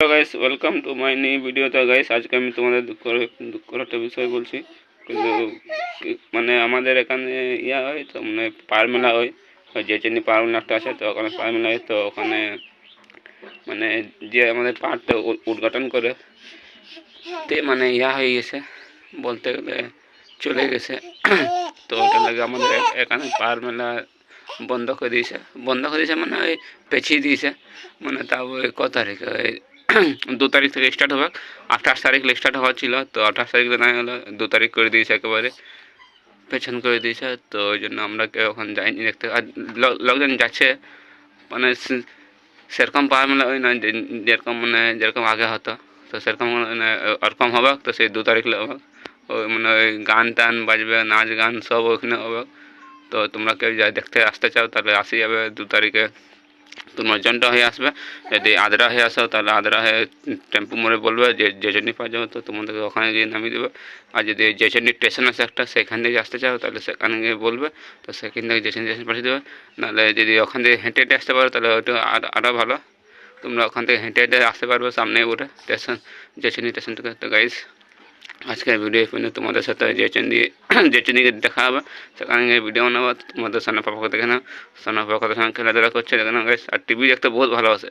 Hello guys, welcome to my new video. তো guys, আজকে আমি তোমাদের দুঃখের একটা বিষয় বলছি। কিন্তু মানে আমাদের এখানে ইয়া হয়, তো মানে পার মেলা হয়, যে চিনি পার মেলা একটা আছে, তো ওখানে পার মেলা হয়। তো ওখানে মানে যে আমাদের পার্কটা উদ্ঘাটন করে তে মানে ইয়া হয়ে গেছে, বলতে গেলে চলে গেছে। তো ওটা লাগে আমাদের এখানে পার মেলা বন্ধ করে দিয়েছে মানে ওই পেছিয়ে দিয়েছে। মানে তাও ওই ক তারিখ, ওই 2 তারিখ থেকে স্টার্ট হবে। 28 তারিখ স্টার্ট হওয়ার ছিল, তো 28 তারিখ না হলো, 2 তারিখ করে দিয়েছে, একেবারে পেছন করে দিয়েছে। তো ওই জন্য আমরা কেউ ওখানে যাইনি দেখতে। আর লোকজন যাচ্ছে, মানে সেরকম পাওয়া মেলা ওই নয় যেরকম আগে হতো। তো সেরকম মানে ওরকম হবে, তো সেই 2 তারিখ হবে। ওই মানে ওই গান টান বাজবে, নাচ গান সব ওখানে হবে। তো তোমরা কেউ যাই দেখতে আসতে চাও তাহলে আসি যাবে 2 তারিখে। তোমরা জনটা হয়ে আসবে। যদি আদ্রা হয়ে আসো তাহলে আদ্রা হয়ে টেম্পু মোড়ে বলবে যে জেচন্ডি পাওয়া যাবে, তো তোমাদেরকে ওখানে গিয়ে নামিয়ে দেবে। আর যদি জেচন্ডি স্টেশন আছে একটা, সেখান থেকে আসতে চাও তাহলে সেখানে গিয়ে বলবে, তো সেখান থেকে জেচন্ডি স্টেশন পাঠিয়ে দেবে। নাহলে যদি ওখান থেকে হেঁটে হেঁটে আসতে পারো তাহলে ওইটা আরও ভালো। তোমরা ওখান থেকে হেঁটে হেঁটে আসতে পারবে সামনে উঠে স্টেশন, জেচন্ডি স্টেশন থেকে। তো গাইস, আজকের ভিডিও এখানে তোমাদের সাথে জেচন্ডিকে দেখা হবে, সেখানে গিয়ে ভিডিও বানাবো। তোমাদের সোনা পাপাকে দেখে নাও, সোনা পাপার সঙ্গে খেলাধুলা করছে দেখে নাও গাইস। আর টিভি দেখতে বহুত ভালোবাসে।